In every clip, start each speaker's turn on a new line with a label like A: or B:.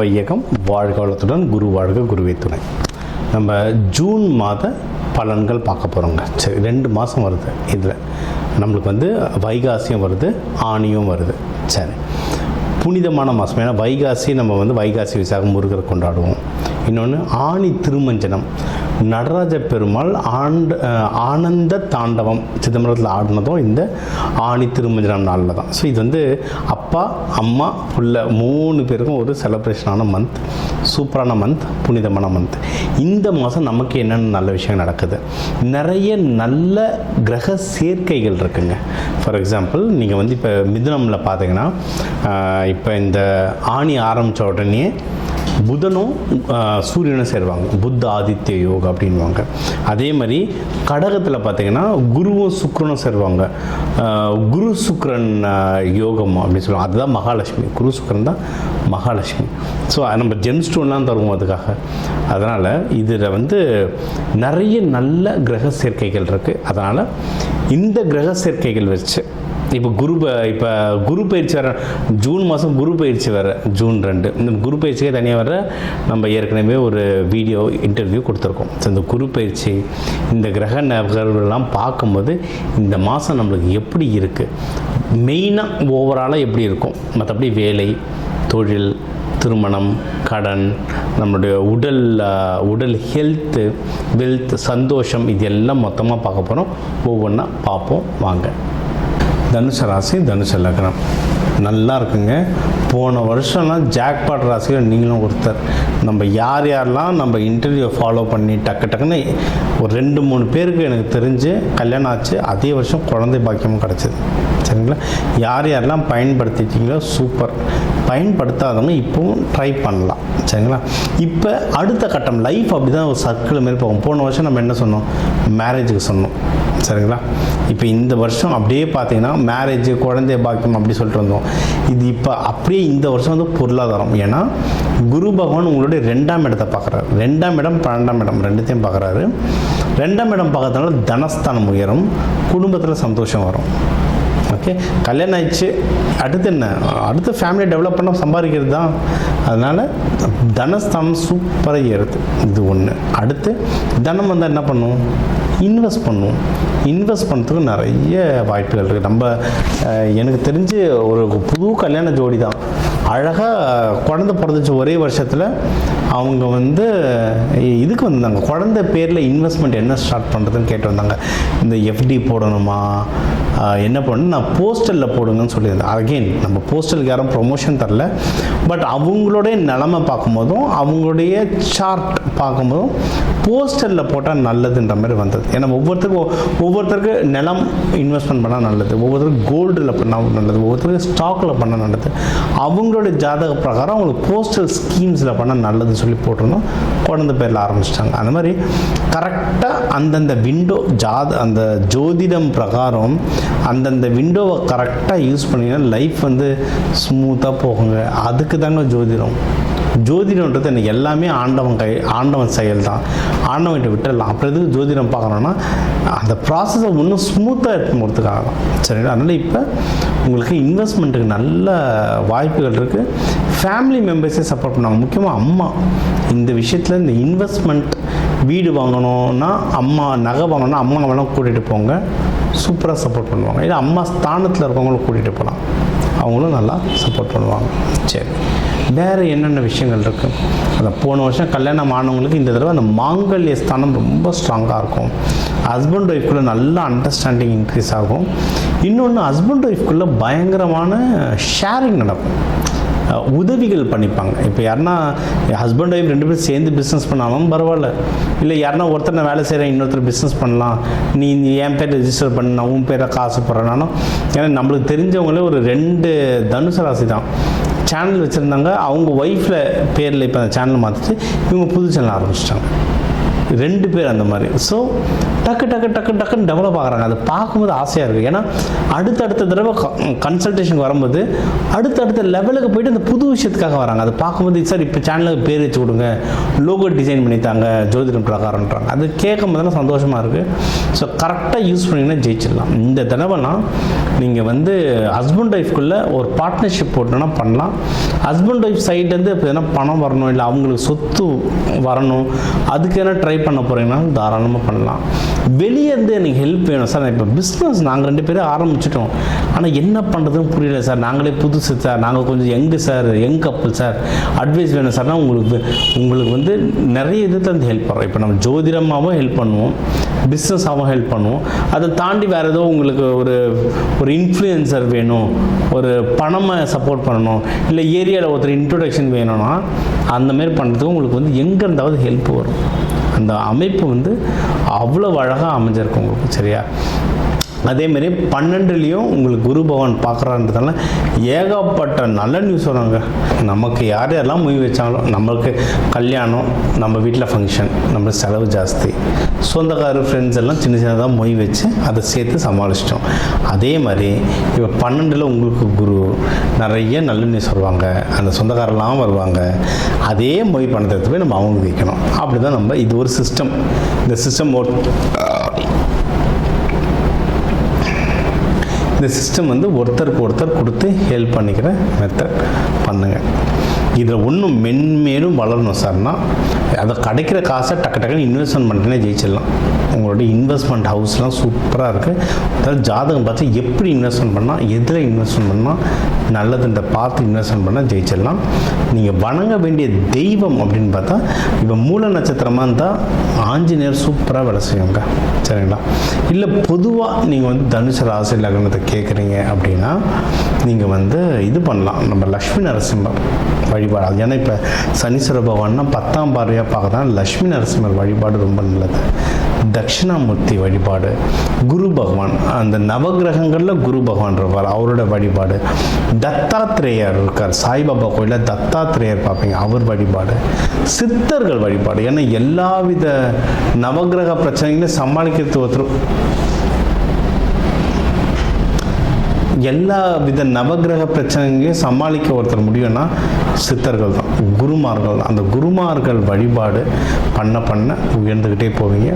A: வையகம் வாழ்க வளத்துடன் குரு வாழ்க குருவே துணை. நம்ம ஜூன் மாத பலன்கள் பார்க்க போகிறோங்க. சரி, 2 மாதம் வருது. இதில் நம்மளுக்கு வந்து வைகாசியும் வருது, ஆணியும் வருது. சரி, புனிதமான மாதம். ஏன்னா வைகாசி நம்ம வந்து வைகாசி விசாகம் முருகரை கொண்டாடுவோம். இன்னொன்று ஆணி திருமஞ்சனம், நடராஜ பெருமாள் ஆனந்த தாண்டவம் சிதம்பரத்தில் ஆடினதும் இந்த ஆணி திருமஞ்சனம் நாளில் தான். ஸோ இது வந்து அப்பா அம்மா புள்ள 3 பேருக்கும் ஒரு செலிப்ரேஷனான மந்த், சூப்பரான மந்த், புனிதமான மந்த். இந்த மாதம் நமக்கு என்னென்ன நல்ல விஷயம் நடக்குது, நிறைய நல்ல கிரக சேர்க்கைகள் இருக்குங்க. ஃபார் எக்ஸாம்பிள் நீங்கள் வந்து இப்போ மிதுனமில் பார்த்தீங்கன்னா இப்போ இந்த ஆணி ஆரம்பித்த உடனே புதனும் சூரியனும் சேருவாங்க, புத்த ஆதித்ய யோகா அப்படின்வாங்க. அதே மாதிரி கடகத்தில் பார்த்திங்கன்னா குருவும் சுக்கிரனும் சேருவாங்க, குரு சுக்கிரன் யோகம் அப்படின்னு சொல்லுவாங்க. அதுதான் மகாலட்சுமி, குரு சுக்கிரன் தான் மகாலட்சுமி. ஸோ நம்ம ஜெம் ஸ்டோன்லாம் தருவோம் அதுக்காக. அதனால் இதில் வந்து நிறைய நல்ல கிரக சேர்க்கைகள் இருக்குது. அதனால் இந்த கிரக சேர்க்கைகள் வச்சு இப்போ குரு பயிற்சி வர ஜூன் மாதம், குரு பயிற்சி வர ஜூன் 2. இந்த குரு பயிற்சியே தனியாக வர நம்ம ஏற்கனவே ஒரு வீடியோ இன்டர்வியூ கொடுத்துருக்கோம். ஸோ இந்த குரு பயிற்சி, இந்த கிரக நகர்வுகள்லாம் பார்க்கும்போது இந்த மாதம் நம்மளுக்கு எப்படி இருக்குது, மெயினாக ஓவராலாக எப்படி இருக்கும், மற்றபடி வேலை, தொழில், திருமணம், கடன், நம்மளுடைய உடல் ஹெல்த்து, வெல்த், சந்தோஷம், இது எல்லாம் மொத்தமாக பார்க்க போகிறோம். ஒவ்வொன்றா பார்ப்போம் வாங்க. தனுசு ராசி, தனுசு லக்னம் நல்லா இருக்குங்க. போன வருஷம்லாம் ஜாக்பாட் ராசியில் நீங்களும் ஒருத்தர். நம்ம யாரெல்லாம் நம்ம இன்டர்வியூ ஃபாலோ பண்ணி டக்குன்னு ஒரு 2-3 பேருக்கு எனக்கு தெரிஞ்சு கல்யாணம் ஆச்சு. அதே வருஷம் குழந்தை பாக்கியமும் கிடச்சிது. சரிங்களா? யாரெல்லாம் பயன்படுத்திட்டீங்களோ சூப்பர். பயன்படுத்தாதவங்க இப்போவும் ட்ரை பண்ணலாம். சரிங்களா? இப்போ அடுத்த கட்டம் லைஃப் அப்படி தான் ஒரு சர்க்கிள் மாரி போகும். போன வருஷம் நம்ம என்ன சொன்னோம், மேரேஜுக்கு சொன்னோம். சரிங்களா? இப்போ இந்த வருஷம் அப்படியே பார்த்தீங்கன்னா மேரேஜ், குழந்தை பாக்கியம் அப்படி சொல்லிட்டு வந்தோம். இது இப்போ அப்படியே இந்த வருஷம் வந்து பொருளாதாரம். ஏன்னா குரு பகவான் உங்களுடைய 2ஆம் இடத்தை பார்க்குறாரு. 2ஆம் இடம் 12ஆம் இடம் ரெண்டுத்தையும் பார்க்குறாரு. 2ஆம் இடம் பார்க்கறதுனால தனஸ்தானம் உயரும், குடும்பத்தில் சந்தோஷம் வரும். ஓகே, கல்யாணம் ஆயிடுச்சு, அடுத்து என்ன, அடுத்து ஃபேமிலி டெவலப் பண்ண சம்பாதிக்கிறது தான். அதனால் தனஸ்தானம் சூப்பராக ஏறுது. இது ஒன்று. அடுத்து தனம் வந்தால் என்ன பண்ணும், இன்வெஸ்ட் பண்ணும். இன்வெஸ்ட் பண்ணுறதுக்கு நிறைய வாய்ப்புகள் இருக்குது. நம்ம எனக்கு தெரிஞ்சு ஒரு புது கல்யாண ஜோடி தான், அழகாக குழந்தை பிறந்துச்சு ஒரே வருஷத்தில். அவங்க வந்து இதுக்கு வந்தாங்க, குழந்தை பேரில் இன்வெஸ்ட்மெண்ட் என்ன ஸ்டார்ட் பண்ணுறதுன்னு கேட்டு வந்தாங்க. இந்த எஃப்டி போடணுமா, என்ன பண்ணணும், நான் போஸ்டலில் போடுங்கன்னு சொல்லியிருந்தேன். அகெயின் நம்ம போஸ்டலுக்கு யாரும் ப்ரொமோஷன் தரல, பட் அவங்களுடைய நிலமை பார்க்கும்போதும் அவங்களுடைய சார்ட் பார்க்கும்போதும் போஸ்டலில் போட்டால் நல்லதுன்ற மாதிரி வந்தது. ஏன்னா ஒவ்வொருத்தருக்கு நிலம் இன்வெஸ்ட்மெண்ட் பண்ணால் நல்லது, ஒவ்வொருத்தருக்கு கோல்டில் பண்ணால் நல்லது, ஒவ்வொருத்தருக்கு ஸ்டாக்கில் பண்ணால் நல்லது. அவங்களுடைய ஜாதக பிரகாரம் அவங்களுக்கு போஸ்டல் ஸ்கீம்ஸில் பண்ணால் நல்லதுன்னு சொல்லி போட்டிருந்தோம். குழந்தை பேரில் ஆரம்பிச்சிட்டாங்க. அந்த மாதிரி கரெக்டாக அந்தந்த விண்டோ அந்த ஜோதிடம் பிரகாரம் அந்தந்த விண்டோவை கரெக்டாக யூஸ் பண்ணிங்கன்னா லைஃப் வந்து ஸ்மூத்தாக போகுங்க. அதுக்கு தாங்க ஜோதிடம். ஜோதிடம்ன்றது எனக்கு எல்லாமே ஆண்டவன் செயல் தான். ஆண்டவன்கிட்ட விட்டுடலாம். அப்புறம் எதுக்கு ஜோதிடம் பார்க்கணுன்னா அந்த ப்ராசஸை இன்னும் ஸ்மூத்தாக எடுத்து போகிறதுக்காக தான். சரிங்களா? அதனால் இப்போ உங்களுக்கு இன்வெஸ்ட்மெண்ட்டுக்கு நல்ல வாய்ப்புகள் இருக்குது. ஃபேமிலி மெம்பர்ஸே சப்போர்ட் பண்ணுவாங்க. முக்கியமாக அம்மா இந்த விஷயத்தில், இந்த இன்வெஸ்ட்மெண்ட், வீடு வாங்கணும்னா அம்மா, நகை வாங்கணும்னா அம்மா வேணால் கூட்டிகிட்டு போங்க, சூப்பராக சப்போர்ட் பண்ணுவாங்க. இல்லை அம்மா ஸ்தானத்தில் இருக்கவங்களும் கூட்டிகிட்டு போகலாம், அவங்களும் நல்லா சப்போர்ட் பண்ணுவாங்க. சரி, வேறு என்னென்ன விஷயங்கள் இருக்குது? அந்த போன வருஷம் கல்யாணம் ஆனவங்களுக்கு இந்த தடவை அந்த மாங்கல்ய ஸ்தானம் ரொம்ப ஸ்ட்ராங்காக இருக்கும். ஹஸ்பண்ட் ஒய்ஃப்குள்ளே நல்ல அண்டர்ஸ்டாண்டிங் இன்க்ரீஸ் ஆகும். இன்னொன்று, ஹஸ்பண்ட் ஒய்ஃப்குள்ளே பயங்கரமான ஷேரிங் நடக்கும், உதவிகள் பண்ணிப்பாங்க. இப்போ யாருன்னா ஹஸ்பண்ட் ஒய்ஃப் 2 பேரும் சேர்ந்து பிஸ்னஸ் பண்ணாலும் பரவாயில்ல, இல்லை யாருன்னா ஒருத்தர் நான் வேலை செய்கிறேன், இன்னொருத்தர் பிஸ்னஸ் பண்ணலாம், நீ என் பேர் ரெஜிஸ்டர் பண்ண, நான் உன் பேரை காசு போடுறேன்னாலும். ஏன்னா நம்மளுக்கு தெரிஞ்சவங்களே ஒரு 2 தனுசு ராசி தான் சேனல் வச்சுருந்தாங்க. அவங்க ஒய்ஃபில் பேரில் இப்போ அந்த சேனல் மாற்றிட்டு இவங்க புது சேனல் ஆரம்பிச்சிட்டாங்க. 2 பேர் அந்த மாதிரி. ஸோ டக்குன்னு டெவலப் ஆகிறாங்க. அதை பார்க்கும்போது ஆசையாக இருக்குது. ஏன்னா அடுத்தடுத்த தடவை கன்சல்டேஷன் வரும்போது அடுத்தடுத்த லெவலுக்கு போயிட்டு அந்த புது விஷயத்துக்காக வராங்க. அதை பார்க்கும்போது சார் இப்போ சேனலுக்கு பேர் வச்சு கொடுங்க, லோகோ டிசைன் பண்ணித்தாங்க, ஜோதிடம் பிரகாரம்ன்றாங்க. அது கேட்கும் போதெல்லாம் சந்தோஷமாக இருக்குது. ஸோ கரெக்டாக யூஸ் பண்ணிங்கன்னா ஜெயிச்சிடலாம். இந்த தடவைலாம் நீங்கள் வந்து ஹஸ்பண்ட் ஒய்ஃப்குள்ளே ஒரு பார்ட்னர்ஷிப் போட்டோன்னா பண்ணலாம். ஹஸ்பண்ட் ஒய்ஃப் சைட்லேருந்து இப்போ எதனா பணம் வரணும், இல்லை அவங்களுக்கு சொத்து வரணும், அதுக்கு என்ன ட்ரை பண்ண போகிறீங்கன்னா தாராளமாக பண்ணலாம். வெளியே இருந்து எனக்கு ஹெல்ப் வேணும் சார், இப்போ பிஸ்னஸ் நாங்கள் 2 பேரும் ஆரம்பிச்சிட்டோம், ஆனால் என்ன பண்ணுறதுன்னு புரியல சார், நாங்களே புதுசு சார், நாங்கள் கொஞ்சம் யங் கப்புள் சார், அட்வைஸ் வேணும் சார்னா உங்களுக்கு வந்து நிறைய இதுலேருந்து ஹெல்ப் பண்ணுறோம். இப்போ நம்ம ஜோதிடமாகவும் ஹெல்ப் பண்ணுவோம், பிஸ்னஸாகவும் ஹெல்ப் பண்ணுவோம். அதை தாண்டி வேறு ஏதோ உங்களுக்கு ஒரு இன்ஃப்ளூயன்சர் வேணும், ஒரு பணமாக சப்போர்ட் பண்ணணும், இல்லை ஏரியாவில் ஒருத்தர் இன்ட்ரொடக்ஷன் வேணும்னா அந்தமாரி பண்ணுறதுக்கு உங்களுக்கு வந்து எங்கே இருந்தாவது ஹெல்ப் வரும். அந்த அமைப்பு வந்து அவ்வளோ அழகாக அமைஞ்சிருக்கும் உங்களுக்கு. சரியா? அதேமாரி 12லேயும் உங்களுக்கு குரு பகவான் பார்க்குறான்றதால ஏகப்பட்ட நல்ல நியூஸ் வராங்க. நமக்கு யாரெல்லாம் மொய் வச்சாலும், நம்மளுக்கு கல்யாணம், நம்ம வீட்டில் ஃபங்க்ஷன், நம்ம செலவு ஜாஸ்தி, சொந்தக்கார ஃப்ரெண்ட்ஸ் எல்லாம் சின்ன சின்னதாக மொய் வச்சு அதை சேர்த்து சமாளிச்சிட்டோம். அதே மாதிரி இப்போ 12ல் உங்களுக்கு குரு, நிறைய நல்ல நியூஸ் வருவாங்க, அந்த சொந்தக்காரெல்லாம் வருவாங்க. அதே மொய் பணத்தை போய் நம்ம அவங்க வைக்கணும். அப்படி தான் நம்ம இது ஒரு சிஸ்டம். இந்த சிஸ்டம் வந்து ஒருத்தருக்கு ஒருத்தர் கொடுத்து ஹெல்ப் பண்ணிக்கிற மெத்தட் பண்ணுங்கள். இதில் ஒன்றும் மென்மேலும் வளரணும் சார்னா, அதை கிடைக்கிற காசை டக்குன்னு இன்வெஸ்ட்மெண்ட் பண்ணிட்டே ஜெயிச்சிடலாம். உங்களுடைய இன்வெஸ்ட்மெண்ட் ஹவுஸ்லாம் சூப்பராக இருக்குது. அதாவது ஜாதகம் பார்த்து எப்படி இன்வெஸ்ட்மெண்ட் பண்ணால், எதில் இன்வெஸ்ட்மெண்ட் பண்ணால் நல்லதுன்ற பார்த்து இன்வெஸ்ட்மெண்ட் பண்ணால் ஜெயிச்சிடலாம். நீங்கள் வணங்க வேண்டிய தெய்வம் அப்படின்னு பார்த்தா, இப்போ மூல நட்சத்திரமாக இருந்தால் ஆஞ்சநேயர் சூப்பராக வேலை செய்யுங்க. சரிங்களா? இல்லை பொதுவாக நீங்கள் வந்து தனுசு ராசி லக்னத்தை கேட்குறீங்க அப்படின்னா நீங்கள் வந்து இது பண்ணலாம், நம்ம லக்ஷ்மி நரசிம்மர் வழிபாடு. ஏன்னா இப்போ சனீஸ்வர பகவான்னா 10ஆம் பார்வையாக பார்க்க தான் லக்ஷ்மி நரசிம்மர் வழிபாடு ரொம்ப நல்லது. தட்சிணாமூர்த்தி வழிபாடு, குரு பகவான், அந்த நவகிரகங்களில் குரு பகவான் இருப்பார், அவரோட வழிபாடு. தத்தாத்திரேயர் இருக்கார், சாய்பாபா கோயிலில் தத்தாத்திரேயர் பார்ப்பீங்க, அவர் வழிபாடு. சித்தர்கள் வழிபாடு. ஏன்னா எல்லாவித நவகிரக பிரச்சனைகளையும் சமாளிக்கிறது ஒருத்தர், எல்லா வித நவகிரக பிரச்சனைகளையும் சமாளிக்க ஒருத்தர் முடியும்னா சித்தர்கள் தான், குருமார்கள் தான். அந்த குருமார்கள் வழிபாடு பண்ண உயர்ந்துக்கிட்டே போவீங்க.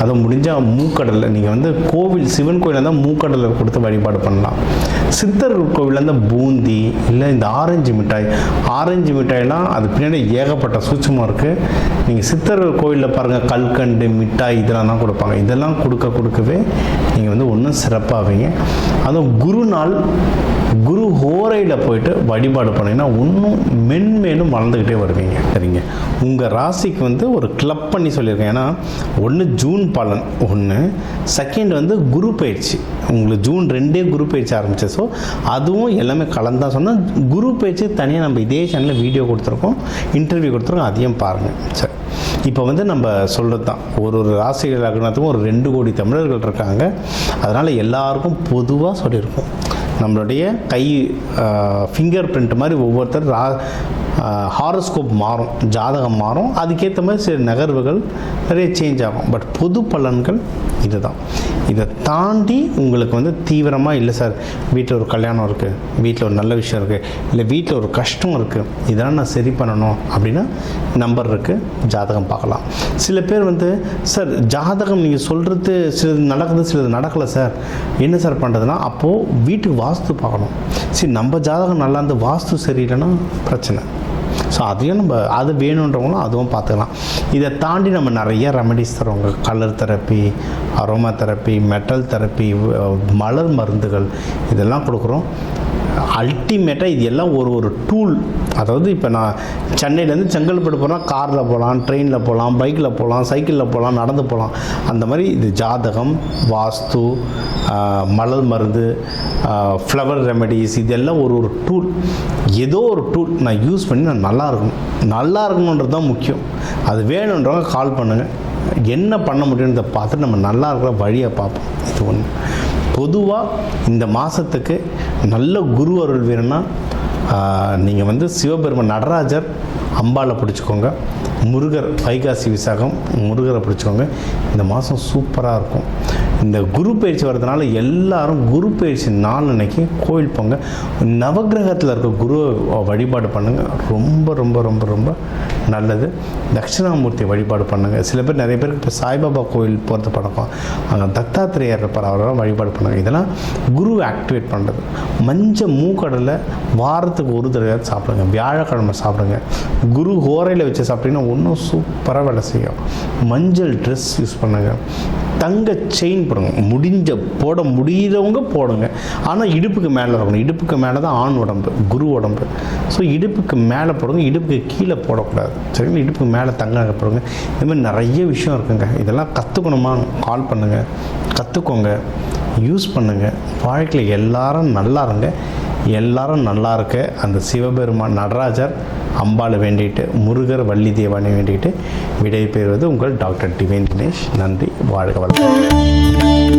A: அதை முடிஞ்சால் மூக்கடலை, நீங்கள் வந்து கோவில், சிவன் கோயிலில் இருந்தால் மூக்கடலை கொடுத்து வழிபாடு பண்ணலாம். சித்தர்கள் கோவிலில் இருந்தால் பூந்தி, இல்லை இந்த ஆரஞ்சு மிட்டாய்லாம் அது பின்னாடி ஏகப்பட்ட சூட்சமாக இருக்குது. நீங்கள் சித்தர்கள் கோவிலில் பாருங்கள், கல்கண்டு மிட்டாய் இதெல்லாம் தான் கொடுப்பாங்க. இதெல்லாம் கொடுக்கவே நீங்கள் வந்து ஒன்றும் சிறப்பாவீங்க. அதுவும் குரு ஹோரையில் போயிட்டு வழிபாடு பண்ணிங்கன்னா இன்னும் மென்மேலும் வளர்ந்துக்கிட்டே வருவீங்க. சரிங்க? உங்கள் ராசிக்கு வந்து ஒரு கிளப் பண்ணி சொல்லியிருக்கேன். ஏன்னா ஒன்று ஜூன் பலன், செகண்ட் வந்து குரு பயிற்சி. உங்களுக்கு ஜூன் 2 குரு பயிற்சி ஆரம்பிச்சு. ஸோ அதுவும் எல்லாமே கலந்தான் சொன்னால், குரு பயிற்சி தனியாக நம்ம இதே சேனலில் வீடியோ கொடுத்துருக்கோம், இன்டர்வியூ கொடுத்துருக்கோம், அதையும் பாருங்கள். சரி, இப்போ வந்து நம்ம சொல்கிறது தான், ஒரு ராசிகள் லக்னத்துக்கும் ஒரு 2 கோடி தமிழர்கள் இருக்காங்க. அதனால் எல்லாருக்கும் பொதுவாக சொல்லியிருக்கோம், நம்மளுடைய கை ஃபிங்கர் பிரிண்ட் மாதிரி ஒவ்வொருத்தர் ஹாரோஸ்கோப் மாறும், ஜாதகம் மாறும், அதுக்கேற்ற மாதிரி சில நகர்வுகள் நிறைய சேஞ்ச் ஆகும். பட் பொது பலன்கள் இதுதான். இதை தாண்டி உங்களுக்கு வந்து தீவிரமாக இல்லை சார், வீட்டில் ஒரு கல்யாணம் இருக்குது, வீட்டில் ஒரு நல்ல விஷயம் இருக்குது, இல்லை வீட்டில் ஒரு கஷ்டம் இருக்குது, இதெல்லாம் நான் சரி பண்ணணும் அப்படின்னா நம்பர் இருக்குது, ஜாதகம் பார்க்கலாம். சில பேர் வந்து சார் ஜாதகம் நீங்கள் சொல்கிறது சிலது நடக்குது, சிலது நடக்கலை சார், என்ன சார் பண்ணுறதுனா, அப்போது வீட்டுக்கு வாஸ்து பார்க்கணும். சரி, நம்ம ஜாதகம் நல்லா இருந்து வாஸ்து சரியில்லைன்னா பிரச்சனை. ஸோ அதையும் நம்ம அது வேணுன்றவங்களும் அதுவும் பார்த்துக்கலாம். இதை தாண்டி நம்ம நிறைய ரெமெடிஸ் தருவாங்க. Colour therapy, aroma therapy, metal therapy, மலர் மருந்துகள், இதெல்லாம் கொடுக்குறோம். அல்டிமேட்டாக இது எல்லாம் ஒரு டூல். அதாவது இப்போ நான் சென்னையிலேருந்து செங்கல்பட்டு போனால் காரில் போகலாம், ட்ரெயினில் போகலாம், பைக்கில் போகலாம், சைக்கிளில் போகலாம், நடந்து போகலாம். அந்த மாதிரி இது ஜாதகம், வாஸ்து, மலர் மருந்து, ஃப்ளவர் ரெமெடிஸ், இதெல்லாம் ஒரு டூல். ஏதோ ஒரு டூல் நான் யூஸ் பண்ணி நான் நல்லா இருக்கணுன்றது தான் முக்கியம். அது வேணுன்றவங்க கால் பண்ணுங்கள், என்ன பண்ண முடியுன்றதை பார்த்துட்டு நம்ம நல்லா இருக்கிற வழியை பார்ப்போம். இது ஒன்று. பொதுவாக இந்த மாதத்துக்கு நல்ல குரு அருள் வேணும்னா நீங்கள் வந்து சிவபெருமான் நடராஜர் அம்பாலை பிடிச்சிக்கோங்க. முருகர் வைகாசி விசாகம் முருகரை பிடிச்சவங்க இந்த மாதம் சூப்பராக இருக்கும். இந்த குரு பயிற்சி வர்றதுனால எல்லாரும் குரு பயிற்சி நாள் அன்னைக்கு கோயில் போங்க, நவகிரகத்தில் இருக்க குருவை வழிபாடு பண்ணுங்கள். ரொம்ப ரொம்ப ரொம்ப ரொம்ப நல்லது. தட்சிணாமூர்த்தி வழிபாடு பண்ணுங்கள். சில பேர் நிறைய பேருக்கு இப்போ சாய்பாபா கோயில் போகிறது பழக்கம், அங்கே தத்தாத்திரேயர் இருப்பார், அவரெல்லாம் வழிபாடு பண்ணுங்கள். இதெல்லாம் குருவை ஆக்டிவேட் பண்ணுறது. மஞ்சள் மூக்கடலை வாரத்துக்கு ஒரு தடவை சாப்பிடுங்க, வியாழக்கிழமை சாப்பிடுங்க. குரு ஹோரையில் வச்சு சாப்பிட்டீங்கன்னா இன்னும் சூப்பராக வேலை செய்யும். மஞ்சள் ட்ரெஸ் யூஸ் பண்ணுங்கள். தங்க செயின் போடுங்க, போட முடிகிறவங்க போடுங்க. ஆனால் இடுப்புக்கு மேலே இருக்கணும். இடுப்புக்கு மேலே தான் ஆண் உடம்பு, குரு உடம்பு. ஸோ இடுப்புக்கு மேலே போடுங்க, இடுப்புக்கு கீழே போடக்கூடாது. சரிங்களா? இடுப்புக்கு மேலே தங்க போடுங்க. இந்த மாதிரி நிறைய விஷயம் இருக்குங்க. இதெல்லாம் கற்றுக்கணுமா, கால் பண்ணுங்கள், கற்றுக்கோங்க, யூஸ் பண்ணுங்கள். வாழ்க்கையில் எல்லாரும் நல்லா இருங்க. எல்லாரும் நல்லா இருக்க அந்த சிவபெருமான் நடராஜர் அம்பாளை வேண்டிட்டு, முருகர் வள்ளி தேவானை வேண்டிட்டு விடை பெறுவது உங்கள் டாக்டர் டிவைன் தினேஷ். நன்றி. வாழ்க வளமுடன்.